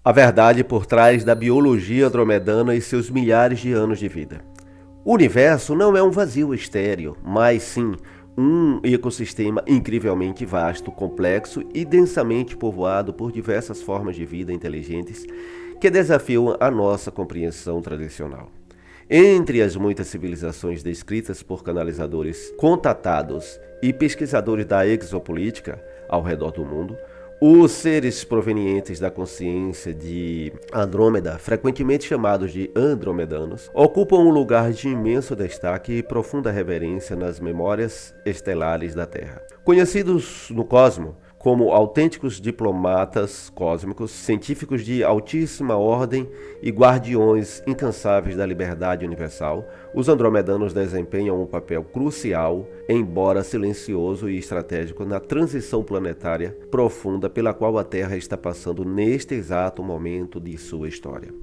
A verdade por trás da biologia andromedana e seus milhares de anos de vida. O universo não é um vazio estéril, mas sim um ecossistema incrivelmente vasto, complexo e densamente povoado por diversas formas de vida inteligentes que desafiam a nossa compreensão tradicional. Entre as muitas civilizações descritas por canalizadores contatados e pesquisadores da exopolítica ao redor do mundo, os seres provenientes da consciência de Andrômeda, frequentemente chamados de andromedanos, ocupam um lugar de imenso destaque e profunda reverência nas memórias estelares da Terra. Conhecidos no cosmos como autênticos diplomatas cósmicos, científicos de altíssima ordem e guardiões incansáveis da liberdade universal, os andromedanos desempenham um papel crucial, embora silencioso e estratégico, na transição planetária profunda pela qual a Terra está passando neste exato momento de sua história.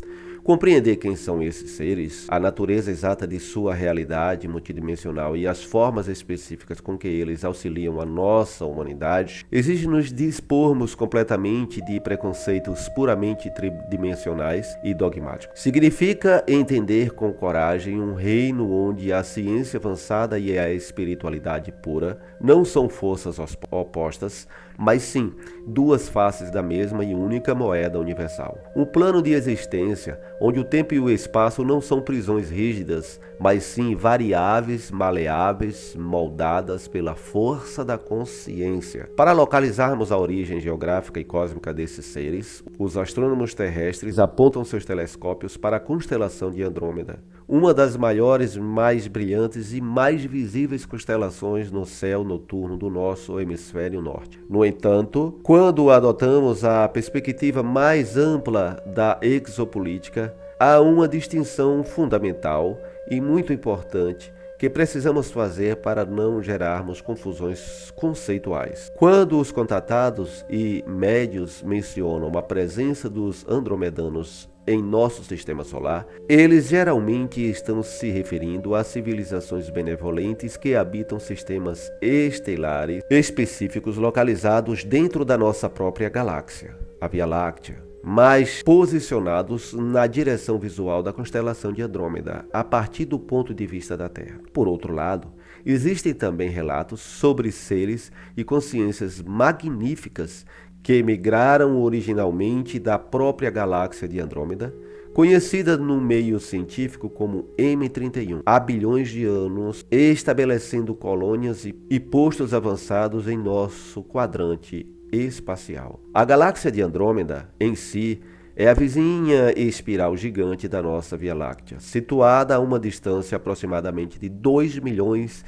Compreender quem são esses seres, a natureza exata de sua realidade multidimensional e as formas específicas com que eles auxiliam a nossa humanidade, exige nos dispormos completamente de preconceitos puramente tridimensionais e dogmáticos. Significa entender com coragem um reino onde a ciência avançada e a espiritualidade pura não são forças opostas, mas sim duas faces da mesma e única moeda universal. Um plano de existência onde o tempo e o espaço não são prisões rígidas, mas sim variáveis, maleáveis, moldadas pela força da consciência. Para localizarmos a origem geográfica e cósmica desses seres, os astrônomos terrestres apontam seus telescópios para a constelação de Andrômeda, uma das maiores, mais brilhantes e mais visíveis constelações no céu noturno do nosso hemisfério norte. No entanto, quando adotamos a perspectiva mais ampla da exopolítica, há uma distinção fundamental e muito importante que precisamos fazer para não gerarmos confusões conceituais. Quando os contatados e médios mencionam a presença dos andromedanos em nosso sistema solar, eles geralmente estão se referindo a civilizações benevolentes que habitam sistemas estelares específicos localizados dentro da nossa própria galáxia, a Via Láctea, mas posicionados na direção visual da constelação de Andrômeda, a partir do ponto de vista da Terra. Por outro lado, existem também relatos sobre seres e consciências magníficas que migraram originalmente da própria galáxia de Andrômeda, conhecida no meio científico como M31, há bilhões de anos, estabelecendo colônias e postos avançados em nosso quadrante espacial. A galáxia de Andrômeda, em si, é a vizinha espiral gigante da nossa Via Láctea, situada a uma distância aproximadamente de 2,5 milhões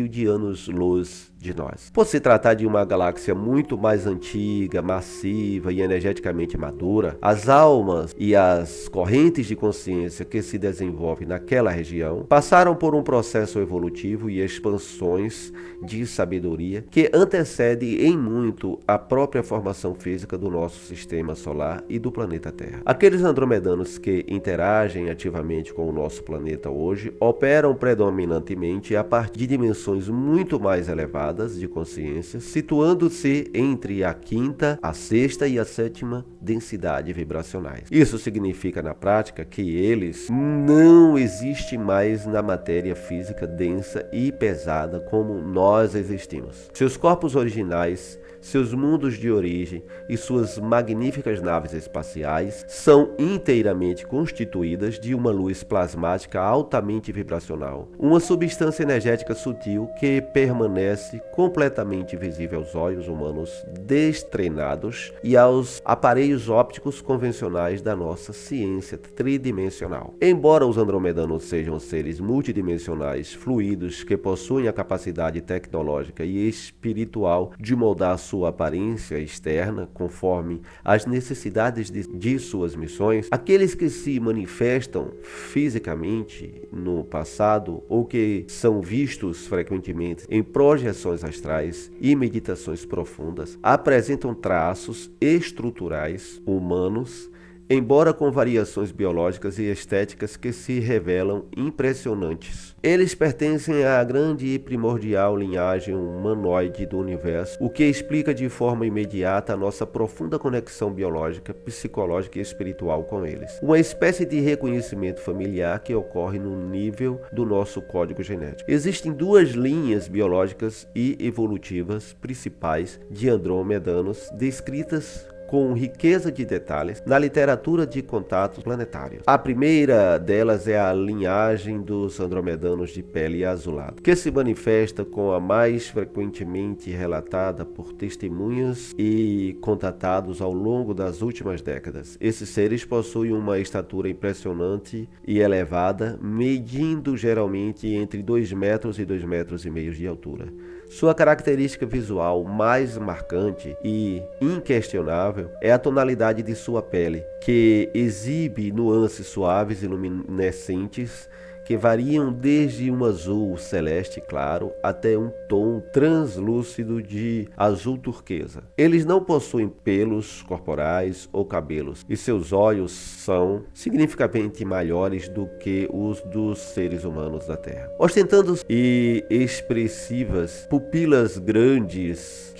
de anos-luz de nós. Por se tratar de uma galáxia muito mais antiga, massiva e energeticamente madura, as almas e as correntes de consciência que se desenvolvem naquela região passaram por um processo evolutivo e expansões de sabedoria que antecede em muito a própria formação física do nosso sistema solar e do planeta Terra. Aqueles andromedanos que interagem ativamente com o nosso planeta hoje operam predominantemente a partir de dimensões muito mais elevadas de consciência, situando-se entre a quinta, a sexta e a sétima densidade vibracionais. Isso significa na prática que eles não existem mais na matéria física densa e pesada como nós existimos. Seus corpos originais, seus mundos de origem e suas magníficas naves espaciais são inteiramente constituídas de uma luz plasmática altamente vibracional, uma substância energética sutil que permanece completamente visível aos olhos humanos destreinados e aos aparelhos ópticos convencionais da nossa ciência tridimensional. Embora os andromedanos sejam seres multidimensionais fluidos que possuem a capacidade tecnológica e espiritual de moldar sua aparência externa conforme as necessidades de suas missões, aqueles que se manifestam fisicamente no passado ou que são vistos frequentemente em projeções astrais e meditações profundas apresentam traços estruturais humanos embora com variações biológicas e estéticas que se revelam impressionantes. Eles pertencem à grande e primordial linhagem humanoide do universo, o que explica de forma imediata a nossa profunda conexão biológica, psicológica e espiritual com eles. Uma espécie de reconhecimento familiar que ocorre no nível do nosso código genético. Existem duas linhas biológicas e evolutivas principais de andromedanos descritas com riqueza de detalhes na literatura de contatos planetários. A primeira delas é a linhagem dos andromedanos de pele azulada, que se manifesta com a mais frequentemente relatada por testemunhas e contatados ao longo das últimas décadas. Esses seres possuem uma estatura impressionante e elevada, medindo geralmente entre 2 metros e 2,5 metros de altura. Sua característica visual mais marcante e inquestionável é a tonalidade de sua pele, que exibe nuances suaves e luminescentes que variam desde um azul celeste claro até um tom translúcido de azul turquesa. Eles não possuem pelos corporais ou cabelos, e seus olhos são significativamente maiores do que os dos seres humanos da Terra. Ostentando e expressivas pupilas grandes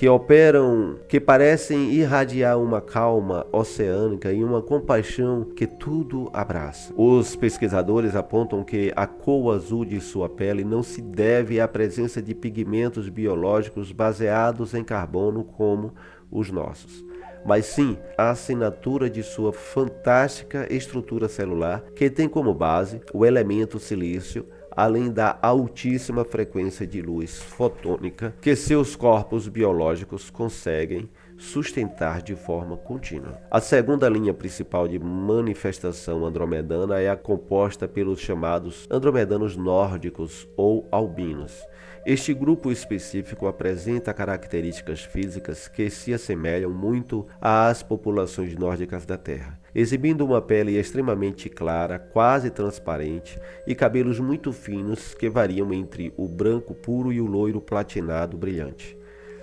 que parecem irradiar uma calma oceânica e uma compaixão que tudo abraça. Os pesquisadores apontam que a cor azul de sua pele não se deve à presença de pigmentos biológicos baseados em carbono como os nossos, mas sim à assinatura de sua fantástica estrutura celular, que tem como base o elemento silício, além da altíssima frequência de luz fotônica que seus corpos biológicos conseguem sustentar de forma contínua. A segunda linha principal de manifestação andromedana é a composta pelos chamados andromedanos nórdicos ou albinos. Este grupo específico apresenta características físicas que se assemelham muito às populações nórdicas da Terra, exibindo uma pele extremamente clara, quase transparente, e cabelos muito finos que variam entre o branco puro e o loiro platinado brilhante.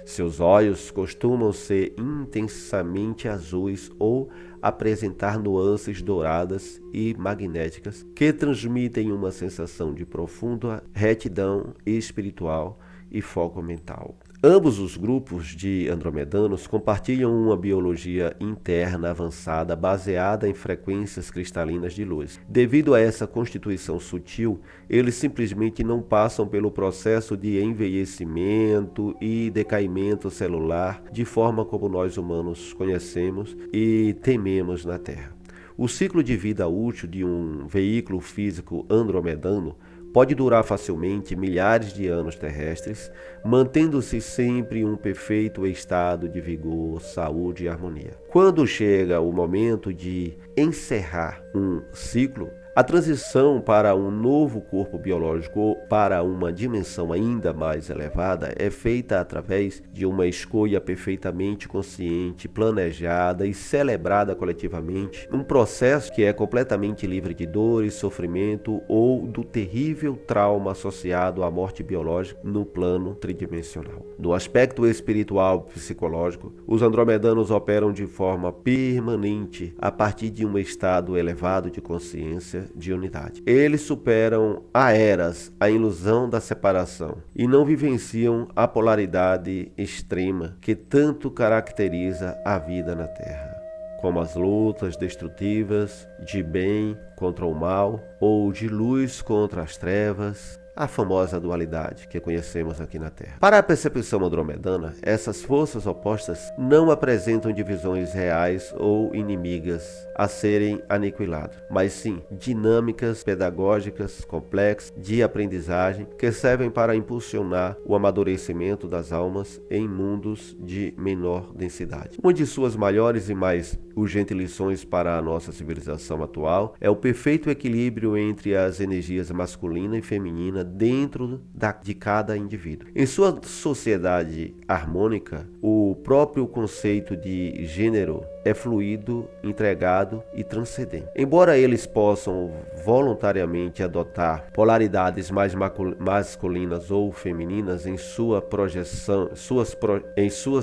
Seus olhos costumam ser intensamente azuis ou apresentar nuances douradas e magnéticas que transmitem uma sensação de profunda retidão espiritual e foco mental. Ambos os grupos de andromedanos compartilham uma biologia interna avançada baseada em frequências cristalinas de luz. Devido a essa constituição sutil, eles simplesmente não passam pelo processo de envelhecimento e decaimento celular de forma como nós humanos conhecemos e tememos na Terra. O ciclo de vida útil de um veículo físico andromedano pode durar facilmente milhares de anos terrestres, mantendo-se sempre em um perfeito estado de vigor, saúde e harmonia. Quando chega o momento de encerrar um ciclo, a transição para um novo corpo biológico ou para uma dimensão ainda mais elevada é feita através de uma escolha perfeitamente consciente, planejada e celebrada coletivamente, um processo que é completamente livre de dores, sofrimento ou do terrível trauma associado à morte biológica no plano tridimensional. No aspecto espiritual e psicológico, os andromedanos operam de forma permanente a partir de um estado elevado de consciência, de unidade. Eles superam há eras a ilusão da separação e não vivenciam a polaridade extrema que tanto caracteriza a vida na Terra, como as lutas destrutivas de bem contra o mal ou de luz contra as trevas, a famosa dualidade que conhecemos aqui na Terra. Para a percepção andromedana, essas forças opostas não apresentam divisões reais ou inimigas a serem aniquiladas, mas sim dinâmicas pedagógicas complexas de aprendizagem que servem para impulsionar o amadurecimento das almas em mundos de menor densidade. Uma de suas maiores e mais urgentes lições para a nossa civilização atual é o perfeito equilíbrio entre as energias masculina e feminina dentro de cada indivíduo. Em sua sociedade harmônica, o próprio conceito de gênero é fluido, entregado e transcendente. Embora eles possam voluntariamente adotar polaridades mais masculinas ou femininas em suas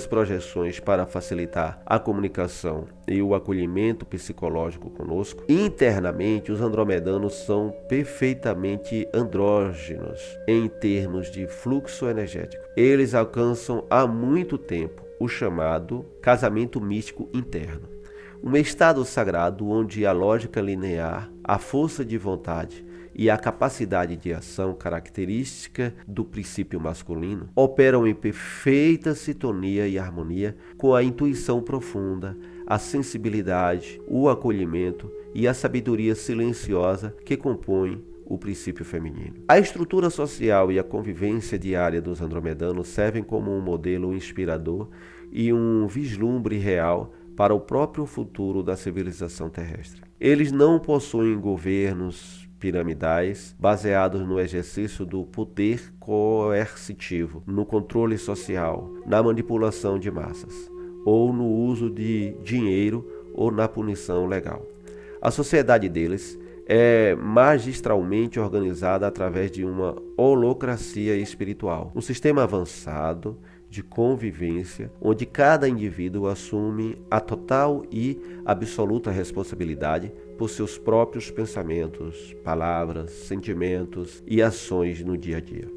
projeções para facilitar a comunicação e o acolhimento psicológico conosco, internamente os andromedanos são perfeitamente andrógenos em termos de fluxo energético. Eles alcançam há muito tempo o chamado casamento místico interno, um estado sagrado onde a lógica linear, a força de vontade e a capacidade de ação característica do princípio masculino operam em perfeita sintonia e harmonia com a intuição profunda, a sensibilidade, o acolhimento e a sabedoria silenciosa que compõem o princípio feminino. A estrutura social e a convivência diária dos andromedanos servem como um modelo inspirador e um vislumbre real para o próprio futuro da civilização terrestre. Eles não possuem governos piramidais baseados no exercício do poder coercitivo, no controle social, na manipulação de massas, ou no uso de dinheiro ou na punição legal. A sociedade deles é magistralmente organizada através de uma holocracia espiritual, um sistema avançado de convivência onde cada indivíduo assume a total e absoluta responsabilidade por seus próprios pensamentos, palavras, sentimentos e ações no dia a dia.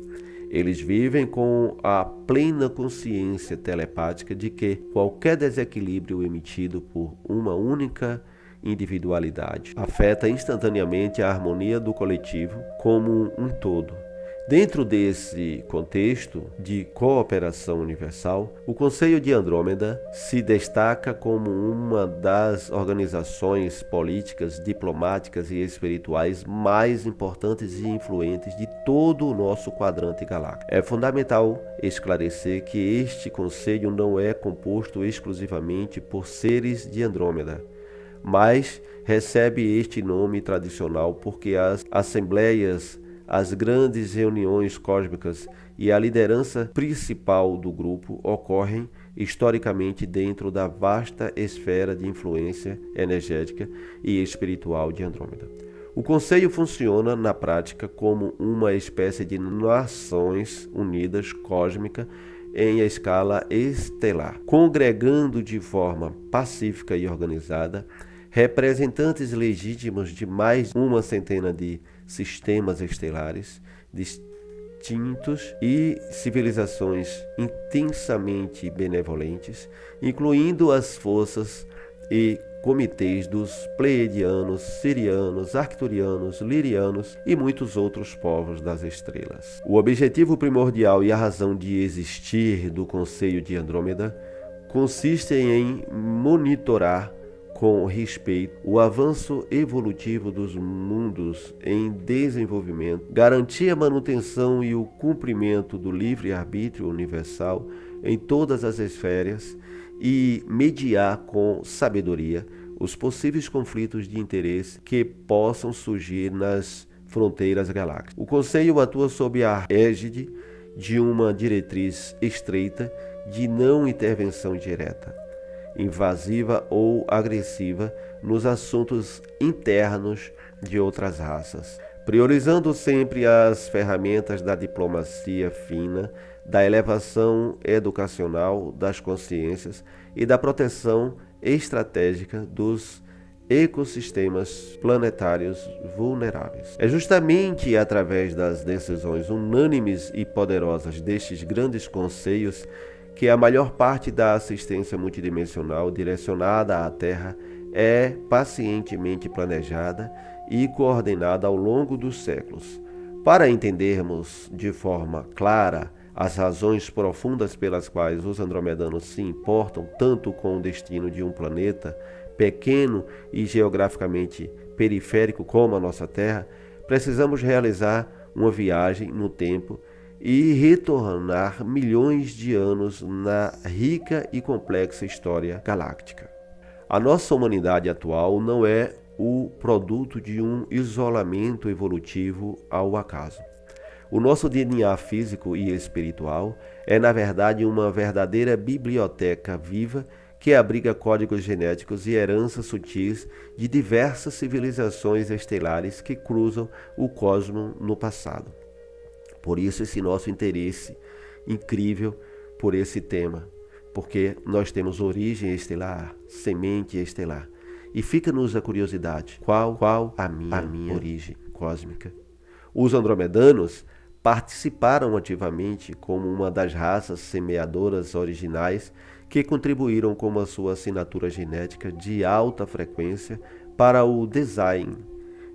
Eles vivem com a plena consciência telepática de que qualquer desequilíbrio emitido por uma única individualidade afeta instantaneamente a harmonia do coletivo como um todo. Dentro desse contexto de cooperação universal, o Conselho de Andrômeda se destaca como uma das organizações políticas, diplomáticas e espirituais mais importantes e influentes de todo o nosso quadrante galáctico. É fundamental esclarecer que este conselho não é composto exclusivamente por seres de Andrômeda, mas recebe este nome tradicional porque as assembleias, as grandes reuniões cósmicas e a liderança principal do grupo ocorrem historicamente dentro da vasta esfera de influência energética e espiritual de Andrômeda. O Conselho funciona na prática como uma espécie de Nações Unidas cósmica em escala estelar, congregando de forma pacífica e organizada representantes legítimos de mais uma centena de sistemas estelares distintos e civilizações intensamente benevolentes, incluindo as forças e comitês dos Pleiadianos, Sirianos, Arcturianos, Lirianos e muitos outros povos das estrelas. O objetivo primordial e a razão de existir do Conselho de Andrômeda consiste em monitorar com respeito o avanço evolutivo dos mundos em desenvolvimento, garantir a manutenção e o cumprimento do livre-arbítrio universal em todas as esferas e mediar com sabedoria os possíveis conflitos de interesse que possam surgir nas fronteiras galácticas. O Conselho atua sob a égide de uma diretriz estreita de não intervenção direta, invasiva ou agressiva nos assuntos internos de outras raças, priorizando sempre as ferramentas da diplomacia fina, da elevação educacional das consciências e da proteção estratégica dos ecossistemas planetários vulneráveis. É justamente através das decisões unânimes e poderosas destes grandes conselhos que a maior parte da assistência multidimensional direcionada à Terra é pacientemente planejada e coordenada ao longo dos séculos. Para entendermos de forma clara as razões profundas pelas quais os andromedanos se importam tanto com o destino de um planeta pequeno e geograficamente periférico como a nossa Terra, precisamos realizar uma viagem no tempo e retornar milhões de anos na rica e complexa história galáctica. A nossa humanidade atual não é o produto de um isolamento evolutivo ao acaso. O nosso DNA físico e espiritual é, na verdade, uma verdadeira biblioteca viva que abriga códigos genéticos e heranças sutis de diversas civilizações estelares que cruzam o cosmos no passado. Por isso esse nosso interesse incrível por esse tema, porque nós temos origem estelar, semente estelar. E fica-nos a curiosidade, qual a minha origem cósmica? Os andromedanos participaram ativamente como uma das raças semeadoras originais que contribuíram com a sua assinatura genética de alta frequência para o design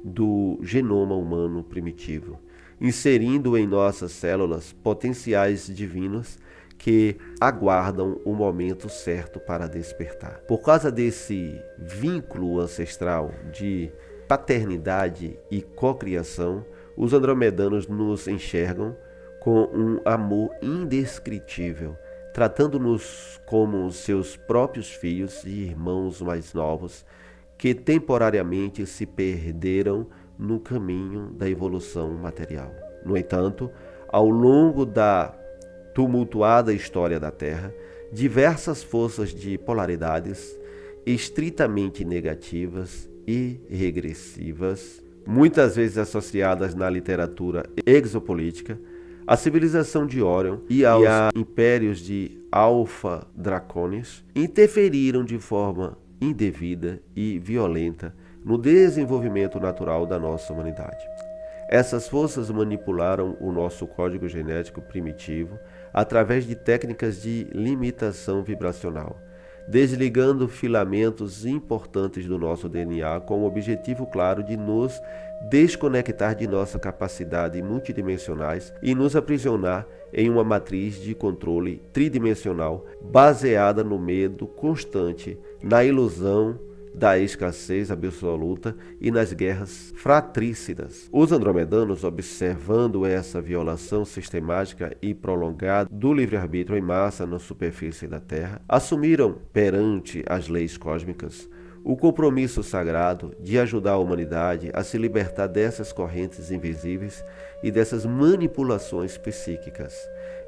do genoma humano primitivo, inserindo em nossas células potenciais divinos que aguardam o momento certo para despertar. Por causa desse vínculo ancestral de paternidade e cocriação, os andromedanos nos enxergam com um amor indescritível, tratando-nos como seus próprios filhos e irmãos mais novos, que temporariamente se perderam no caminho da evolução material. No entanto, ao longo da tumultuada história da Terra, diversas forças de polaridades estritamente negativas e regressivas, muitas vezes associadas na literatura exopolítica, à civilização de Orion e aos impérios de Alpha Draconis, interferiram de forma indevida e violenta no desenvolvimento natural da nossa humanidade. Essas forças manipularam o nosso código genético primitivo através de técnicas de limitação vibracional, desligando filamentos importantes do nosso DNA com o objetivo claro de nos desconectar de nossa capacidade multidimensionais e nos aprisionar em uma matriz de controle tridimensional baseada no medo constante, na ilusão da escassez absoluta e nas guerras fratricidas. Os andromedanos, observando essa violação sistemática e prolongada do livre-arbítrio em massa na superfície da Terra, assumiram perante as leis cósmicas o compromisso sagrado de ajudar a humanidade a se libertar dessas correntes invisíveis e dessas manipulações psíquicas.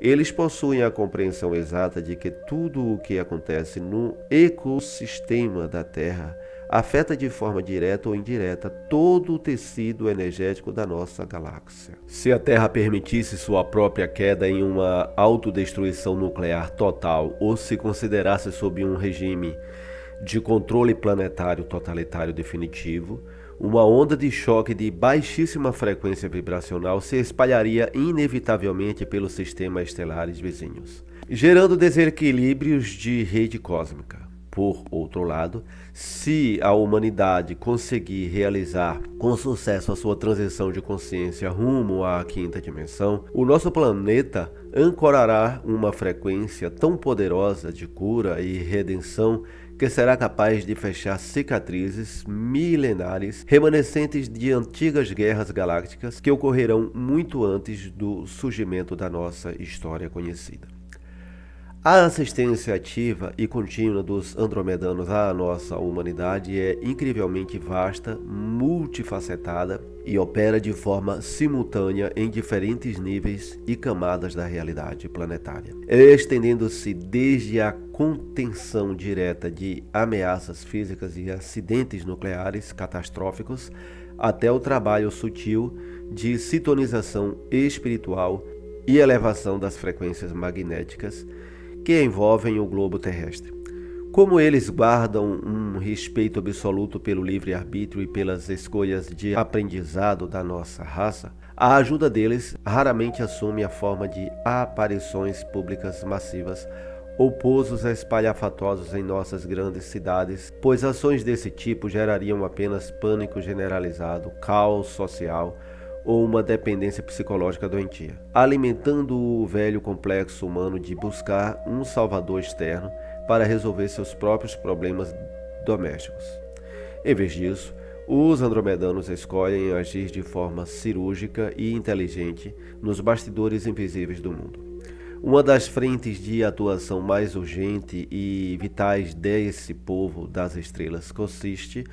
Eles possuem a compreensão exata de que tudo o que acontece no ecossistema da Terra afeta de forma direta ou indireta todo o tecido energético da nossa galáxia. Se a Terra permitisse sua própria queda em uma autodestruição nuclear total ou se considerasse sob um regime de controle planetário totalitário definitivo, uma onda de choque de baixíssima frequência vibracional se espalharia inevitavelmente pelos sistemas estelares vizinhos, gerando desequilíbrios de rede cósmica. Por outro lado, se a humanidade conseguir realizar com sucesso a sua transição de consciência rumo à quinta dimensão, o nosso planeta ancorará uma frequência tão poderosa de cura e redenção que será capaz de fechar cicatrizes milenares remanescentes de antigas guerras galácticas que ocorrerão muito antes do surgimento da nossa história conhecida. A assistência ativa e contínua dos andromedanos à nossa humanidade é incrivelmente vasta, multifacetada e opera de forma simultânea em diferentes níveis e camadas da realidade planetária, estendendo-se desde a contenção direta de ameaças físicas e acidentes nucleares catastróficos até o trabalho sutil de sintonização espiritual e elevação das frequências magnéticas que envolvem o globo terrestre. Como eles guardam um respeito absoluto pelo livre-arbítrio e pelas escolhas de aprendizado da nossa raça, a ajuda deles raramente assume a forma de aparições públicas massivas ou pousos espalhafatosos em nossas grandes cidades, pois ações desse tipo gerariam apenas pânico generalizado, caos social ou uma dependência psicológica doentia, alimentando o velho complexo humano de buscar um salvador externo para resolver seus próprios problemas domésticos. Em vez disso, os andromedanos escolhem agir de forma cirúrgica e inteligente nos bastidores invisíveis do mundo. Uma das frentes de atuação mais urgente e vitais desse povo das estrelas consiste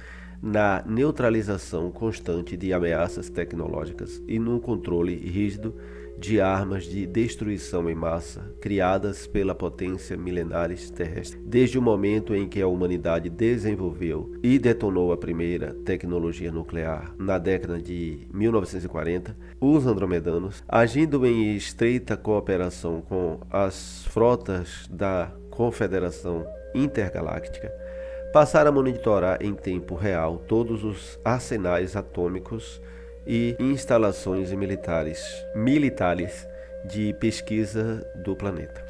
na neutralização constante de ameaças tecnológicas e no controle rígido de armas de destruição em massa criadas pela potência milenares terrestre. Desde o momento em que a humanidade desenvolveu e detonou a primeira tecnologia nuclear na década de 1940, os andromedanos, agindo em estreita cooperação com as frotas da Confederação Intergaláctica, passaram a monitorar em tempo real todos os arsenais atômicos e instalações militares de pesquisa do planeta.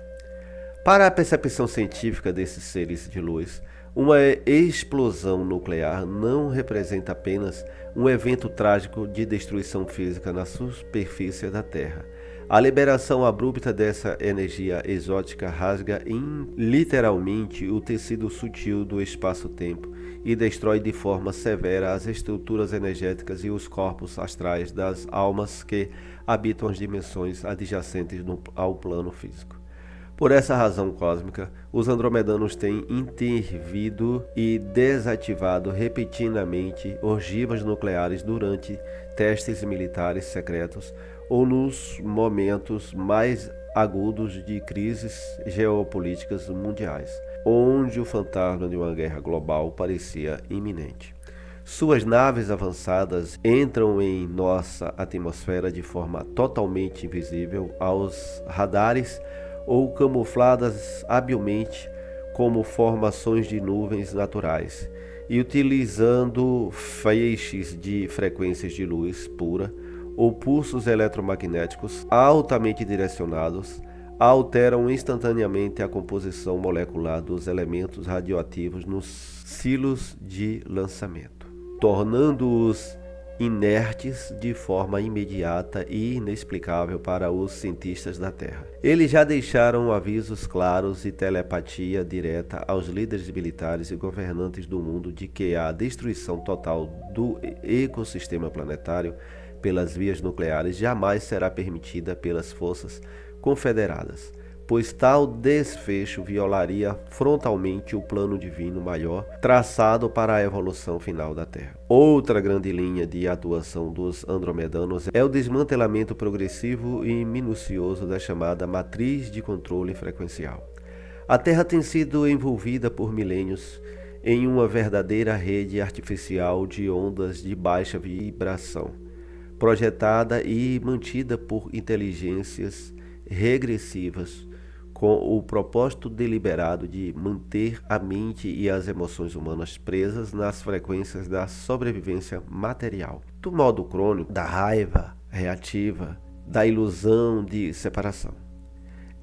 Para a percepção científica desses seres de luz, uma explosão nuclear não representa apenas um evento trágico de destruição física na superfície da Terra. A liberação abrupta dessa energia exótica rasga literalmente o tecido sutil do espaço-tempo e destrói de forma severa as estruturas energéticas e os corpos astrais das almas que habitam as dimensões adjacentes ao plano físico. Por essa razão cósmica, os andromedanos têm intervido e desativado repetidamente ogivas nucleares durante testes militares secretos ou nos momentos mais agudos de crises geopolíticas mundiais, onde o fantasma de uma guerra global parecia iminente. Suas naves avançadas entram em nossa atmosfera de forma totalmente invisível aos radares ou camufladas habilmente como formações de nuvens naturais, e utilizando feixes de frequências de luz pura ou pulsos eletromagnéticos altamente direcionados, alteram instantaneamente a composição molecular dos elementos radioativos nos silos de lançamento, tornando-os inertes de forma imediata e inexplicável para os cientistas da Terra. Eles já deixaram avisos claros e telepatia direta aos líderes militares e governantes do mundo de que a destruição total do ecossistema planetário pelas vias nucleares jamais será permitida pelas forças confederadas, pois tal desfecho violaria frontalmente o plano divino maior traçado para a evolução final da Terra. Outra grande linha de atuação dos andromedanos é o desmantelamento progressivo e minucioso da chamada matriz de controle frequencial. A Terra tem sido envolvida por milênios em uma verdadeira rede artificial de ondas de baixa vibração, projetada e mantida por inteligências regressivas, com o propósito deliberado de manter a mente e as emoções humanas presas nas frequências da sobrevivência material, do modo crônico, da raiva reativa, da ilusão de separação.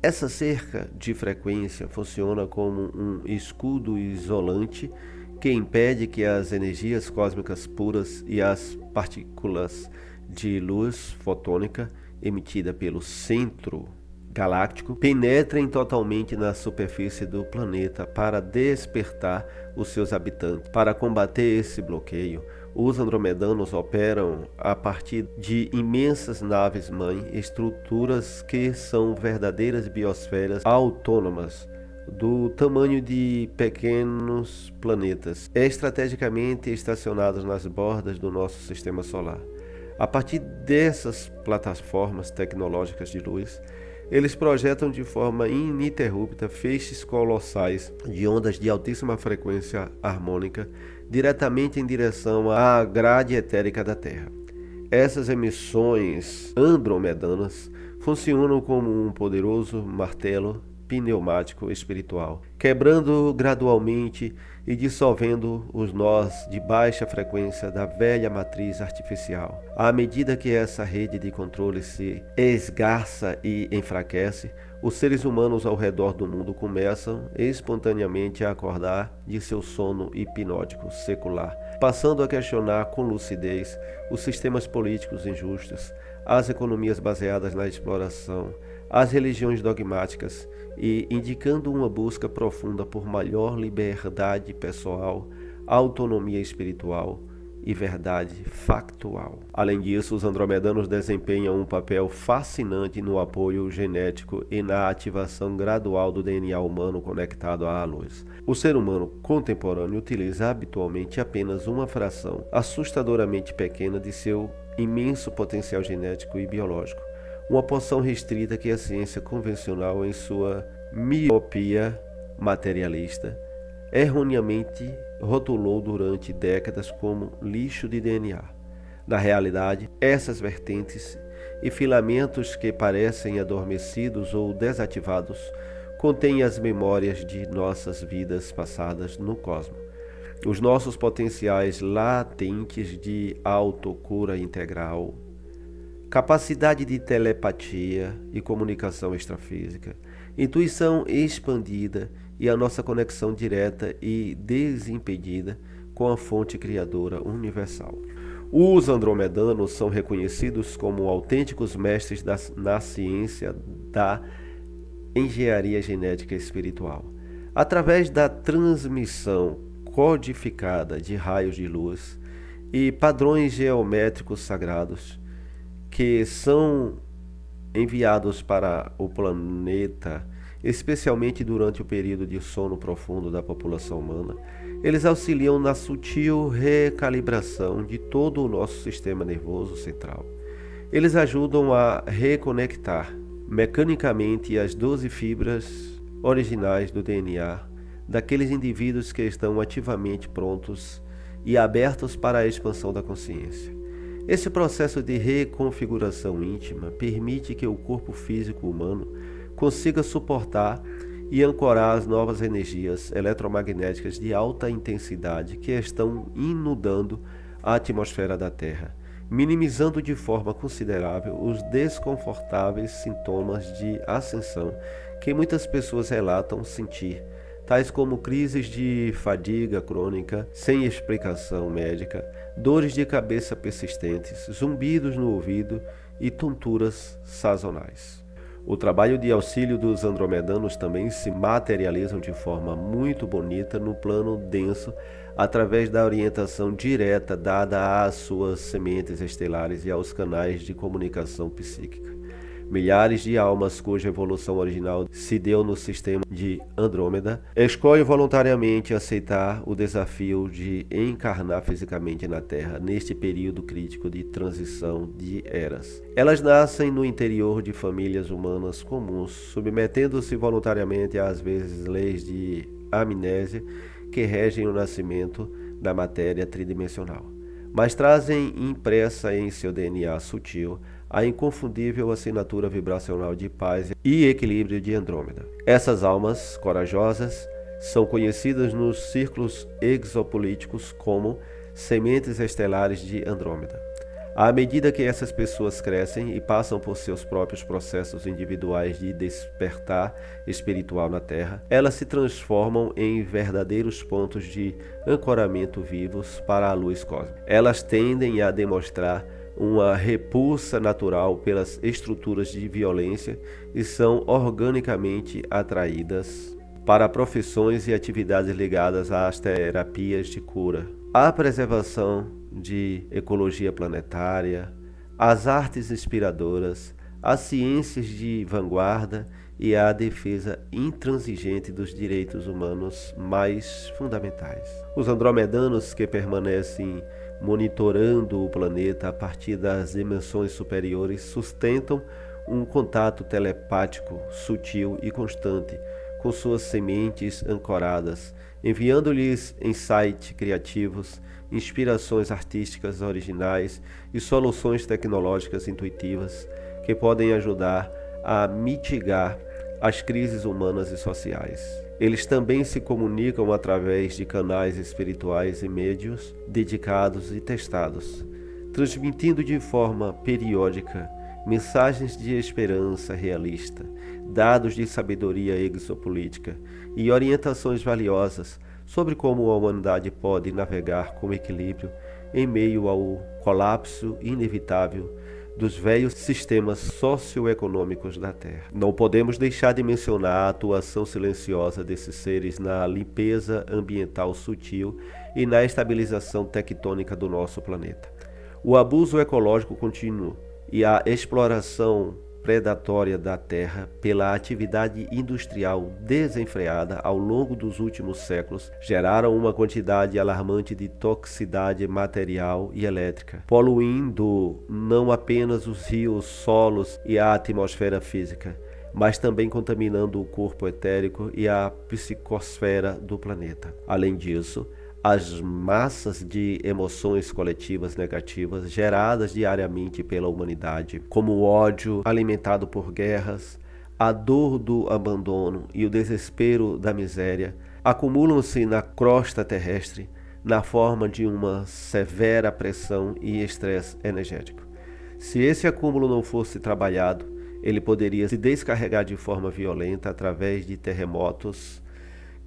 Essa cerca de frequência funciona como um escudo isolante que impede que as energias cósmicas puras e as partículas de luz fotônica emitida pelo centro galáctico penetrem totalmente na superfície do planeta para despertar os seus habitantes. Para combater esse bloqueio, os andromedanos operam a partir de imensas naves-mãe, estruturas que são verdadeiras biosferas autônomas, do tamanho de pequenos planetas, estrategicamente estacionados nas bordas do nosso sistema solar. A partir dessas plataformas tecnológicas de luz, eles projetam de forma ininterrupta feixes colossais de ondas de altíssima frequência harmônica diretamente em direção à grade etérica da Terra. Essas emissões andromedanas funcionam como um poderoso martelo pneumático espiritual, quebrando gradualmente e dissolvendo os nós de baixa frequência da velha matriz artificial. À medida que essa rede de controle se esgarça e enfraquece, os seres humanos ao redor do mundo começam espontaneamente a acordar de seu sono hipnótico secular, passando a questionar com lucidez os sistemas políticos injustos, as economias baseadas na exploração, as religiões dogmáticas e indicando uma busca profunda por maior liberdade pessoal, autonomia espiritual e verdade factual. Além disso, os andromedanos desempenham um papel fascinante no apoio genético e na ativação gradual do DNA humano conectado à luz. O ser humano contemporâneo utiliza habitualmente apenas uma fração assustadoramente pequena de seu imenso potencial genético e biológico. uma porção restrita que a ciência convencional, em sua miopia materialista, erroneamente rotulou durante décadas como lixo de DNA. Na realidade, essas vertentes e filamentos que parecem adormecidos ou desativados contêm as memórias de nossas vidas passadas no cosmos, os nossos potenciais latentes de autocura integral, capacidade de telepatia e comunicação extrafísica, intuição expandida e a nossa conexão direta e desimpedida com a fonte criadora universal. Os andromedanos são reconhecidos como autênticos mestres na ciência da engenharia genética espiritual. Através da transmissão codificada de raios de luz e padrões geométricos sagrados que são enviados para o planeta, especialmente durante o período de sono profundo da população humana, eles auxiliam na sutil recalibração de todo o nosso sistema nervoso central. Eles ajudam a reconectar mecanicamente as 12 fibras originais do DNA daqueles indivíduos que estão ativamente prontos e abertos para a expansão da consciência. Esse processo de reconfiguração íntima permite que o corpo físico humano consiga suportar e ancorar as novas energias eletromagnéticas de alta intensidade que estão inundando a atmosfera da Terra, minimizando de forma considerável os desconfortáveis sintomas de ascensão que muitas pessoas relatam sentir, tais como crises de fadiga crônica sem explicação médica, dores de cabeça persistentes, zumbidos no ouvido e tonturas sazonais. O trabalho de auxílio dos andromedanos também se materializam de forma muito bonita no plano denso através da orientação direta dada às suas sementes estelares e aos canais de comunicação psíquica. Milhares de almas cuja evolução original se deu no sistema de Andrômeda escolhem voluntariamente aceitar o desafio de encarnar fisicamente na Terra neste período crítico de transição de eras. Elas nascem no interior de famílias humanas comuns, submetendo-se voluntariamente às vezes leis de amnésia que regem o nascimento da matéria tridimensional, mas trazem impressa em seu DNA sutil a inconfundível assinatura vibracional de paz e equilíbrio de Andrômeda. Essas almas corajosas são conhecidas nos círculos exopolíticos como sementes estelares de Andrômeda. À medida que essas pessoas crescem e passam por seus próprios processos individuais de despertar espiritual na Terra, elas se transformam em verdadeiros pontos de ancoramento vivos para a luz cósmica. Elas tendem a demonstrar uma repulsa natural pelas estruturas de violência e são organicamente atraídas para profissões e atividades ligadas às terapias de cura, à preservação de ecologia planetária, às artes inspiradoras, às ciências de vanguarda e à defesa intransigente dos direitos humanos mais fundamentais. Os andromedanos que permanecem monitorando o planeta a partir das dimensões superiores sustentam um contato telepático sutil e constante com suas sementes ancoradas, enviando-lhes insights criativos, inspirações artísticas originais e soluções tecnológicas intuitivas que podem ajudar a mitigar as crises humanas e sociais. Eles também se comunicam através de canais espirituais e médios dedicados e testados, transmitindo de forma periódica mensagens de esperança realista, dados de sabedoria exopolítica e orientações valiosas sobre como a humanidade pode navegar com equilíbrio em meio ao colapso inevitável dos velhos sistemas socioeconômicos da Terra. Não podemos deixar de mencionar a atuação silenciosa desses seres na limpeza ambiental sutil e na estabilização tectônica do nosso planeta. O abuso ecológico contínuo e a exploração predatória da Terra pela atividade industrial desenfreada ao longo dos últimos séculos geraram uma quantidade alarmante de toxicidade material e elétrica, poluindo não apenas os rios, solos e a atmosfera física, mas também contaminando o corpo etérico e a psicosfera do planeta. Além disso, as massas de emoções coletivas negativas geradas diariamente pela humanidade, como o ódio alimentado por guerras, a dor do abandono e o desespero da miséria, acumulam-se na crosta terrestre na forma de uma severa pressão e estresse energético. Se esse acúmulo não fosse trabalhado, ele poderia se descarregar de forma violenta através de terremotos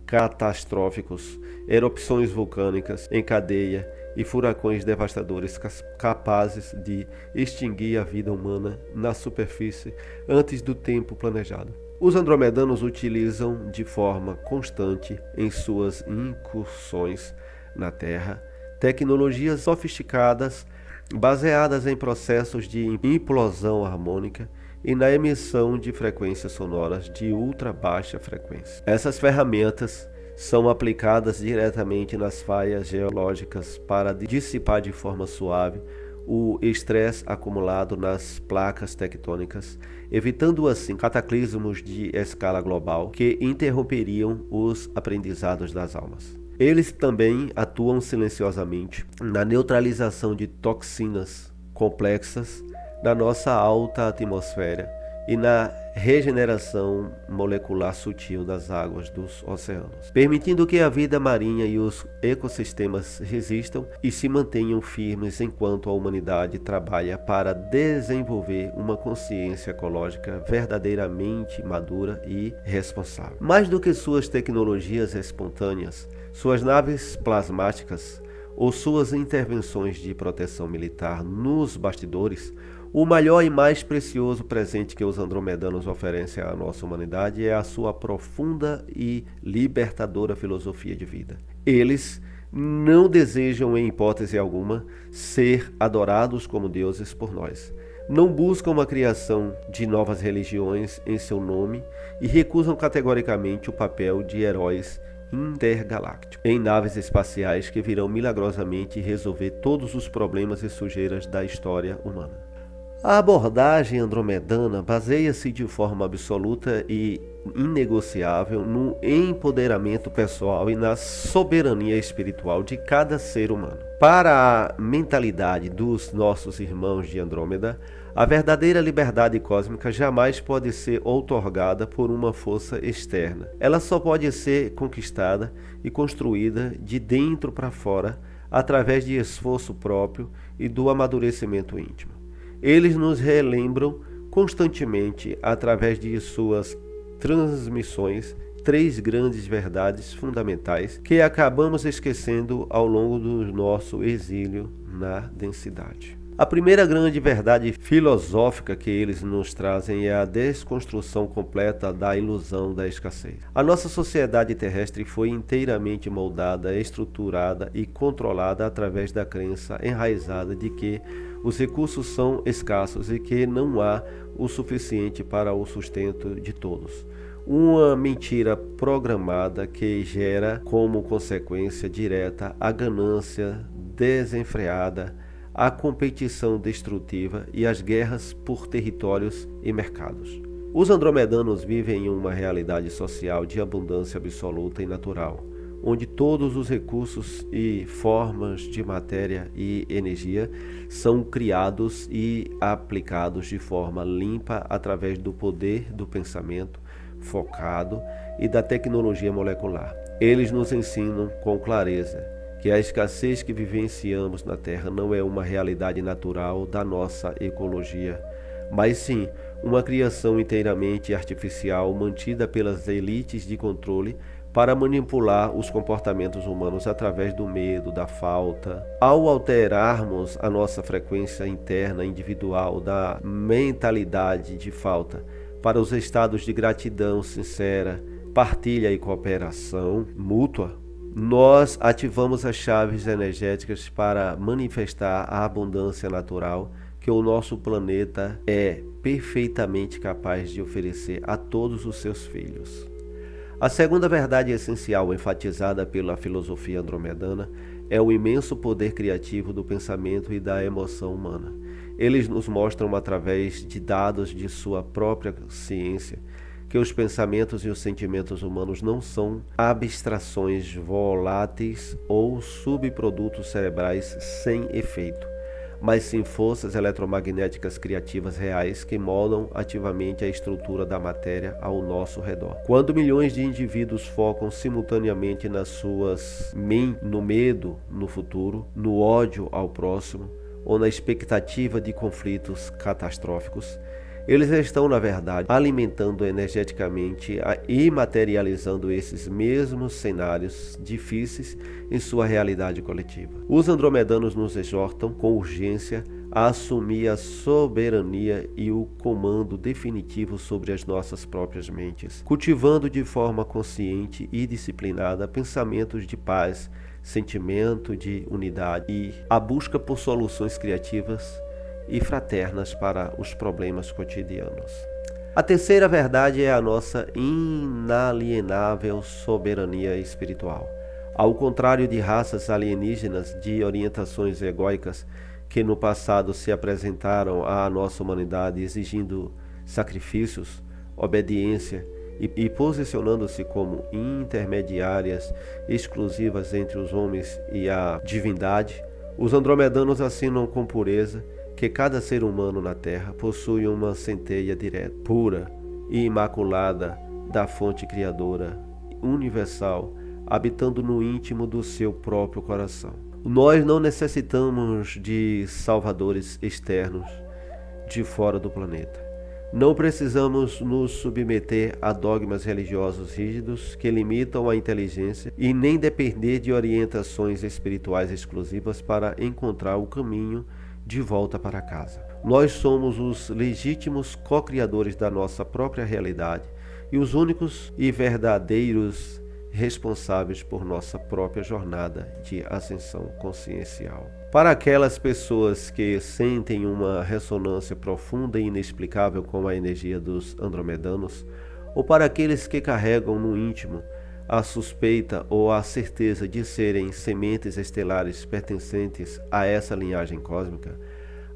catastróficos, erupções vulcânicas em cadeia e furacões devastadores capazes de extinguir a vida humana na superfície antes do tempo planejado. Os andromedanos utilizam de forma constante em suas incursões na Terra tecnologias sofisticadas baseadas em processos de implosão harmônica e na emissão de frequências sonoras de ultra baixa frequência. Essas ferramentas são aplicadas diretamente nas falhas geológicas para dissipar de forma suave o estresse acumulado nas placas tectônicas, evitando assim cataclismos de escala global que interromperiam os aprendizados das almas. Eles também atuam silenciosamente na neutralização de toxinas complexas na nossa alta atmosfera e na regeneração molecular sutil das águas dos oceanos, permitindo que a vida marinha e os ecossistemas resistam e se mantenham firmes enquanto a humanidade trabalha para desenvolver uma consciência ecológica verdadeiramente madura e responsável. Mais do que suas tecnologias espontâneas, suas naves plasmáticas ou suas intervenções de proteção militar nos bastidores, o maior e mais precioso presente que os andromedanos oferecem à nossa humanidade é a sua profunda e libertadora filosofia de vida. Eles não desejam, em hipótese alguma, ser adorados como deuses por nós. Não buscam uma criação de novas religiões em seu nome e recusam categoricamente o papel de heróis intergalácticos em naves espaciais que virão milagrosamente resolver todos os problemas e sujeiras da história humana. A abordagem andromedana baseia-se de forma absoluta e inegociável no empoderamento pessoal e na soberania espiritual de cada ser humano. Para a mentalidade dos nossos irmãos de Andrômeda, a verdadeira liberdade cósmica jamais pode ser outorgada por uma força externa. Ela só pode ser conquistada e construída de dentro para fora, através de esforço próprio e do amadurecimento íntimo. Eles nos relembram constantemente, através de suas transmissões, três grandes verdades fundamentais que acabamos esquecendo ao longo do nosso exílio na densidade. A primeira grande verdade filosófica que eles nos trazem é a desconstrução completa da ilusão da escassez. A nossa sociedade terrestre foi inteiramente moldada, estruturada e controlada através da crença enraizada de que os recursos são escassos e que não há o suficiente para o sustento de todos. Uma mentira programada que gera como consequência direta a ganância desenfreada, a competição destrutiva e as guerras por territórios e mercados. Os andromedanos vivem em uma realidade social de abundância absoluta e natural, onde todos os recursos e formas de matéria e energia são criados e aplicados de forma limpa através do poder do pensamento focado e da tecnologia molecular. Eles nos ensinam com clareza que a escassez que vivenciamos na Terra não é uma realidade natural da nossa ecologia, mas sim uma criação inteiramente artificial mantida pelas elites de controle para manipular os comportamentos humanos através do medo, da falta. Ao alterarmos a nossa frequência interna individual da mentalidade de falta para os estados de gratidão sincera, partilha e cooperação mútua, nós ativamos as chaves energéticas para manifestar a abundância natural que o nosso planeta é perfeitamente capaz de oferecer a todos os seus filhos. A segunda verdade essencial enfatizada pela filosofia andromedana é o imenso poder criativo do pensamento e da emoção humana. Eles nos mostram, através de dados de sua própria ciência, que os pensamentos e os sentimentos humanos não são abstrações voláteis ou subprodutos cerebrais sem efeito, mas sim forças eletromagnéticas criativas reais que moldam ativamente a estrutura da matéria ao nosso redor. Quando milhões de indivíduos focam simultaneamente no medo no futuro, no ódio ao próximo ou na expectativa de conflitos catastróficos, eles estão, na verdade, alimentando energeticamente e materializando esses mesmos cenários difíceis em sua realidade coletiva. Os andromedanos nos exortam com urgência a assumir a soberania e o comando definitivo sobre as nossas próprias mentes, cultivando de forma consciente e disciplinada pensamentos de paz, sentimento de unidade e a busca por soluções criativas e fraternas para os problemas cotidianos. A terceira verdade é a nossa inalienável soberania espiritual. Ao contrário de raças alienígenas de orientações egóicas que no passado se apresentaram à nossa humanidade exigindo sacrifícios, obediência e posicionando-se como intermediárias exclusivas entre os homens e a divindade, os andromedanos assinam com pureza que cada ser humano na Terra possui uma centelha direta, pura e imaculada da fonte criadora universal, habitando no íntimo do seu próprio coração. Nós não necessitamos de salvadores externos de fora do planeta. Não precisamos nos submeter a dogmas religiosos rígidos que limitam a inteligência e nem depender de orientações espirituais exclusivas para encontrar o caminho de volta para casa. Nós somos os legítimos co-criadores da nossa própria realidade e os únicos e verdadeiros responsáveis por nossa própria jornada de ascensão consciencial. Para aquelas pessoas que sentem uma ressonância profunda e inexplicável com a energia dos andromedanos, ou para aqueles que carregam no íntimo a suspeita ou a certeza de serem sementes estelares pertencentes a essa linhagem cósmica,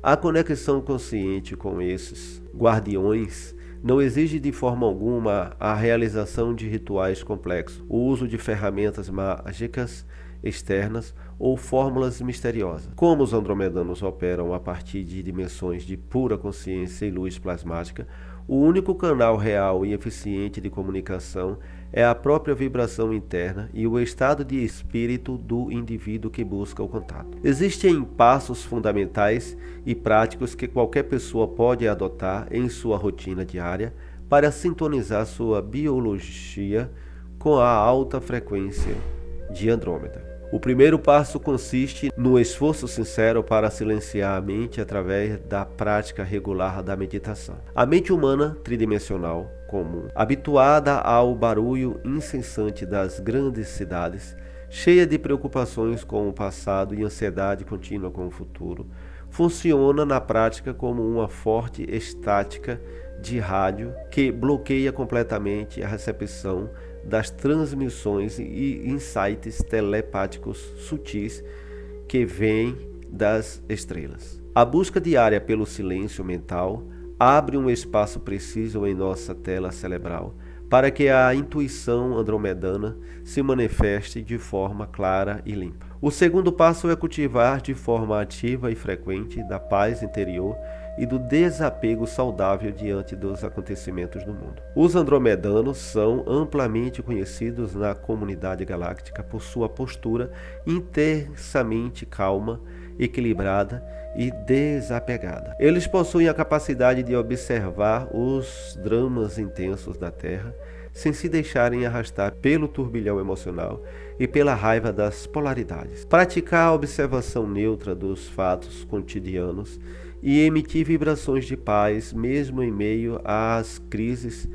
a conexão consciente com esses guardiões não exige de forma alguma a realização de rituais complexos, o uso de ferramentas mágicas externas ou fórmulas misteriosas. Como os andromedanos operam a partir de dimensões de pura consciência e luz plasmática, o único canal real e eficiente de comunicação é a própria vibração interna e o estado de espírito do indivíduo que busca o contato. Existem passos fundamentais e práticos que qualquer pessoa pode adotar em sua rotina diária para sintonizar sua biologia com a alta frequência de Andrômeda. O primeiro passo consiste no esforço sincero para silenciar a mente através da prática regular da meditação. A mente humana tridimensional comum, habituada ao barulho incessante das grandes cidades, cheia de preocupações com o passado e ansiedade contínua com o futuro, funciona na prática como uma forte estática de rádio que bloqueia completamente a recepção das transmissões e insights telepáticos sutis que vêm das estrelas. A busca diária pelo silêncio mental abre um espaço preciso em nossa tela cerebral para que a intuição andromedana se manifeste de forma clara e limpa. O segundo passo é cultivar de forma ativa e frequente da paz interior e do desapego saudável diante dos acontecimentos do mundo. Os andromedanos são amplamente conhecidos na comunidade galáctica por sua postura intensamente calma, equilibrada e desapegada. Eles possuem a capacidade de observar os dramas intensos da Terra sem se deixarem arrastar pelo turbilhão emocional e pela raiva das polaridades. Praticar a observação neutra dos fatos cotidianos e emitir vibrações de paz, mesmo em meio às crises,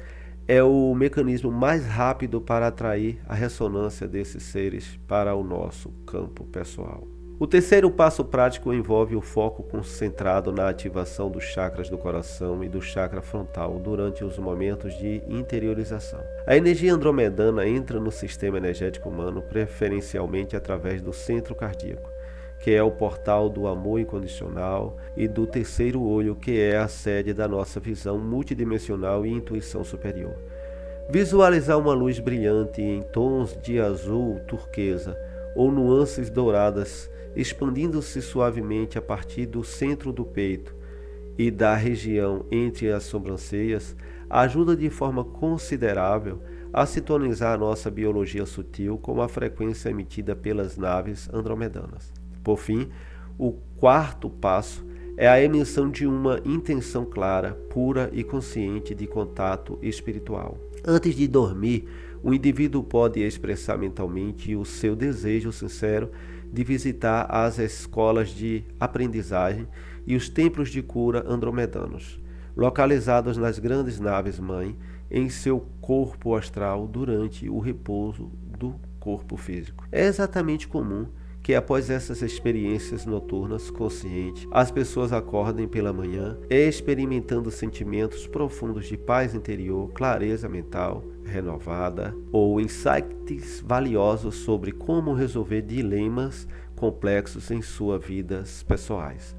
é o mecanismo mais rápido para atrair a ressonância desses seres para o nosso campo pessoal. O terceiro passo prático envolve o foco concentrado na ativação dos chakras do coração e do chakra frontal durante os momentos de interiorização. A energia andromedana entra no sistema energético humano preferencialmente através do centro cardíaco, que é o portal do amor incondicional, e do terceiro olho, que é a sede da nossa visão multidimensional e intuição superior. Visualizar uma luz brilhante em tons de azul turquesa ou nuances douradas expandindo-se suavemente a partir do centro do peito e da região entre as sobrancelhas ajuda de forma considerável a sintonizar a nossa biologia sutil com a frequência emitida pelas naves andromedanas. Por fim, o quarto passo é a emissão de uma intenção clara, pura e consciente de contato espiritual. Antes de dormir, o indivíduo pode expressar mentalmente o seu desejo sincero de visitar as escolas de aprendizagem e os templos de cura andromedanos, localizados nas grandes naves-mãe em seu corpo astral durante o repouso do corpo físico. É exatamente comum que após essas experiências noturnas conscientes, as pessoas acordem pela manhã experimentando sentimentos profundos de paz interior, clareza mental renovada ou insights valiosos sobre como resolver dilemas complexos em suas vidas pessoais.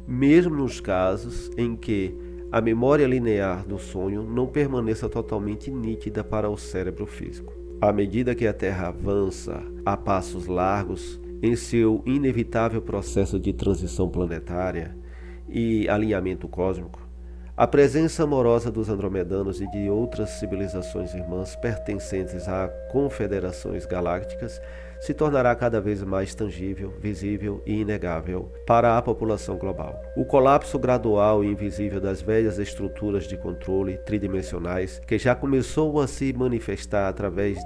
Mesmo nos casos em que a memória linear do sonho não permaneça totalmente nítida para o cérebro físico. À medida que a Terra avança a passos largos em seu inevitável processo de transição planetária e alinhamento cósmico, a presença amorosa dos andromedanos e de outras civilizações irmãs pertencentes a confederações galácticas se tornará cada vez mais tangível, visível e inegável para a população global. O colapso gradual e invisível das velhas estruturas de controle tridimensionais, que já começou a se manifestar através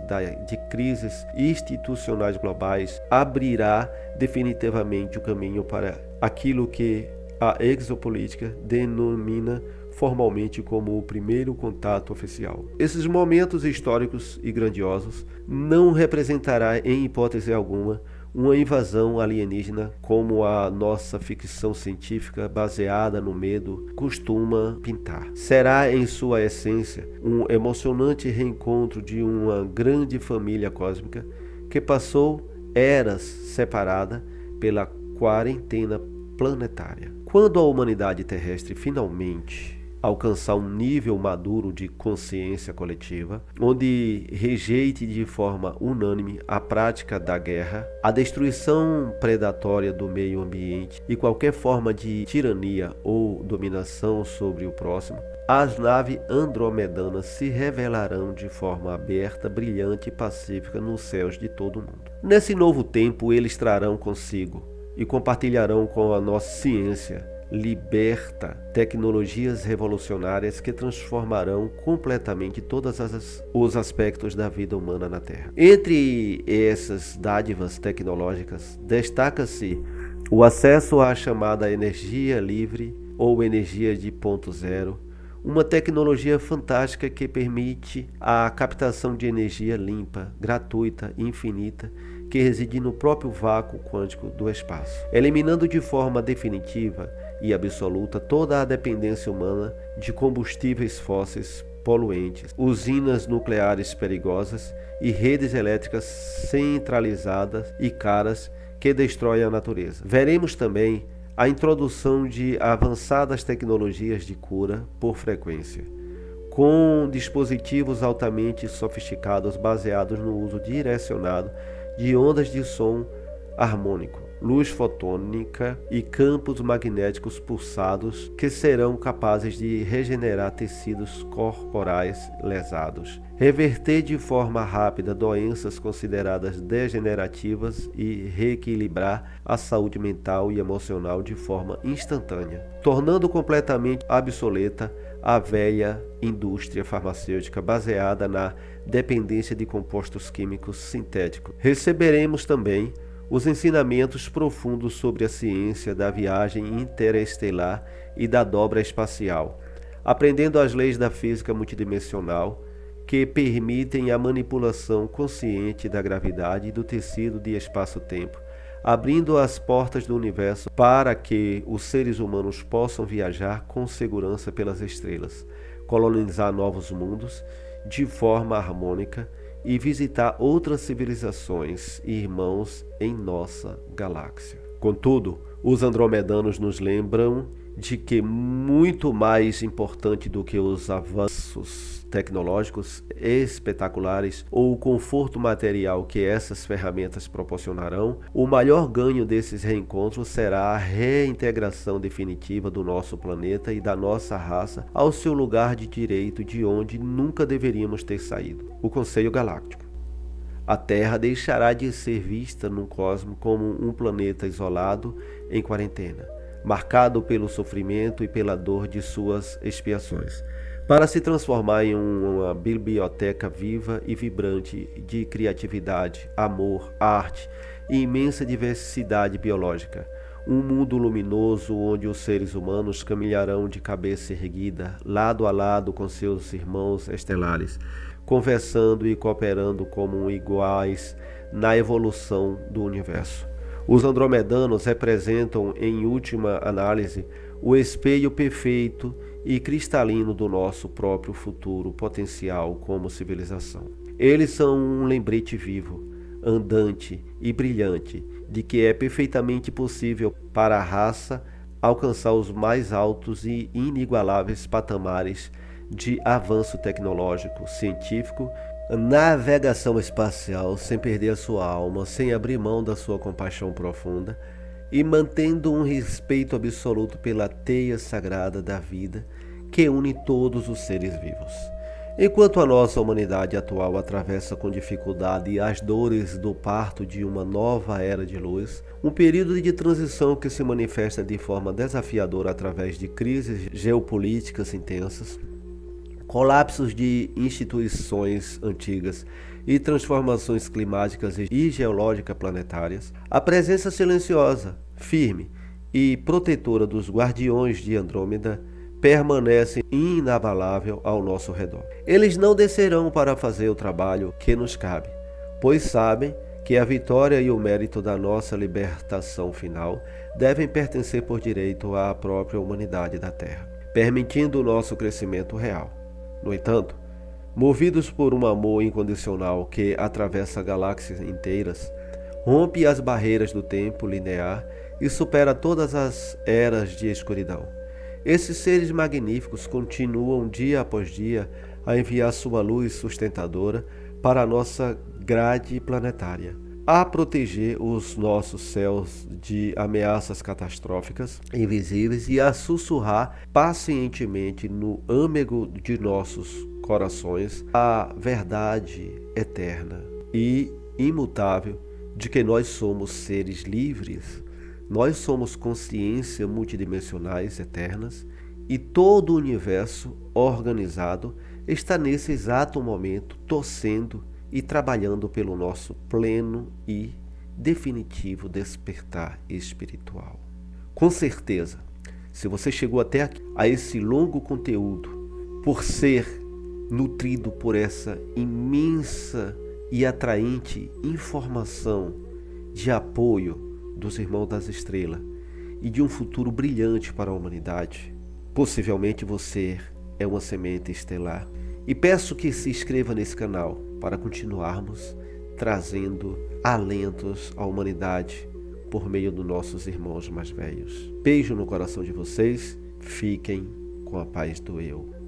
de crises institucionais globais, abrirá definitivamente o caminho para aquilo que a exopolítica denomina formalmente como o primeiro contato oficial. Esses momentos históricos e grandiosos não representará em hipótese alguma uma invasão alienígena como a nossa ficção científica baseada no medo costuma pintar. Será em sua essência um emocionante reencontro de uma grande família cósmica que passou eras separada pela quarentena planetária. Quando a humanidade terrestre finalmente alcançar um nível maduro de consciência coletiva, onde rejeite de forma unânime a prática da guerra, a destruição predatória do meio ambiente e qualquer forma de tirania ou dominação sobre o próximo, as naves andromedanas se revelarão de forma aberta, brilhante e pacífica nos céus de todo o mundo. Nesse novo tempo, eles trarão consigo e compartilharão com a nossa ciência liberta tecnologias revolucionárias que transformarão completamente todos os aspectos da vida humana na Terra. Entre essas dádivas tecnológicas, destaca-se o acesso à chamada energia livre ou energia de ponto zero, uma tecnologia fantástica que permite a captação de energia limpa, gratuita e infinita, que reside no próprio vácuo quântico do espaço, eliminando de forma definitiva e absoluta toda a dependência humana de combustíveis fósseis poluentes, usinas nucleares perigosas e redes elétricas centralizadas e caras que destroem a natureza. Veremos também a introdução de avançadas tecnologias de cura por frequência, com dispositivos altamente sofisticados baseados no uso direcionado de ondas de som harmônico, luz fotônica e campos magnéticos pulsados que serão capazes de regenerar tecidos corporais lesados, reverter de forma rápida doenças consideradas degenerativas e reequilibrar a saúde mental e emocional de forma instantânea, tornando completamente obsoleta a velha indústria farmacêutica baseada na dependência de compostos químicos sintéticos. Receberemos também os ensinamentos profundos sobre a ciência da viagem interestelar e da dobra espacial, aprendendo as leis da física multidimensional que permitem a manipulação consciente da gravidade e do tecido de espaço-tempo, abrindo as portas do universo para que os seres humanos possam viajar com segurança pelas estrelas, colonizar novos mundos de forma harmônica e visitar outras civilizações e irmãos em nossa galáxia. Contudo, os andromedanos nos lembram de que muito mais importante do que os avanços tecnológicos espetaculares ou o conforto material que essas ferramentas proporcionarão, o maior ganho desses reencontros será a reintegração definitiva do nosso planeta e da nossa raça ao seu lugar de direito, de onde nunca deveríamos ter saído: o Conselho Galáctico. A Terra deixará de ser vista no cosmos como um planeta isolado em quarentena, marcado pelo sofrimento e pela dor de suas expiações, para se transformar em uma biblioteca viva e vibrante de criatividade, amor, arte e imensa diversidade biológica. Um mundo luminoso onde os seres humanos caminharão de cabeça erguida, lado a lado com seus irmãos estelares, conversando e cooperando como iguais na evolução do universo. Os andromedanos representam, em última análise, o espelho perfeito e cristalino do nosso próprio futuro potencial como civilização. Eles são um lembrete vivo, andante e brilhante de que é perfeitamente possível para a raça alcançar os mais altos e inigualáveis patamares de avanço tecnológico, científico, navegação espacial, sem perder a sua alma, sem abrir mão da sua compaixão profunda e mantendo um respeito absoluto pela teia sagrada da vida que une todos os seres vivos. Enquanto a nossa humanidade atual atravessa com dificuldade as dores do parto de uma nova era de luz, um período de transição que se manifesta de forma desafiadora através de crises geopolíticas intensas, colapsos de instituições antigas e transformações climáticas e geológicas planetárias, a presença silenciosa, firme e protetora dos guardiões de Andrômeda permanece inabalável ao nosso redor. Eles não descerão para fazer o trabalho que nos cabe, pois sabem que a vitória e o mérito da nossa libertação final devem pertencer por direito à própria humanidade da Terra, permitindo o nosso crescimento real. No entanto, movidos por um amor incondicional que atravessa galáxias inteiras, rompe as barreiras do tempo linear e supera todas as eras de escuridão, esses seres magníficos continuam dia após dia a enviar sua luz sustentadora para a nossa grade planetária, a proteger os nossos céus de ameaças catastróficas invisíveis e a sussurrar pacientemente no âmago de nossos corações a verdade eterna e imutável de que nós somos seres livres, nós somos consciência multidimensionais eternas e todo o universo organizado está nesse exato momento torcendo e trabalhando pelo nosso pleno e definitivo despertar espiritual. Com certeza, se você chegou até aqui, a esse longo conteúdo, por ser nutrido por essa imensa e atraente informação de apoio dos Irmãos das Estrelas e de um futuro brilhante para a humanidade, possivelmente você é uma semente estelar. E peço que se inscreva nesse canal para continuarmos trazendo alentos à humanidade por meio dos nossos irmãos mais velhos. Beijo no coração de vocês, fiquem com a paz do Eu.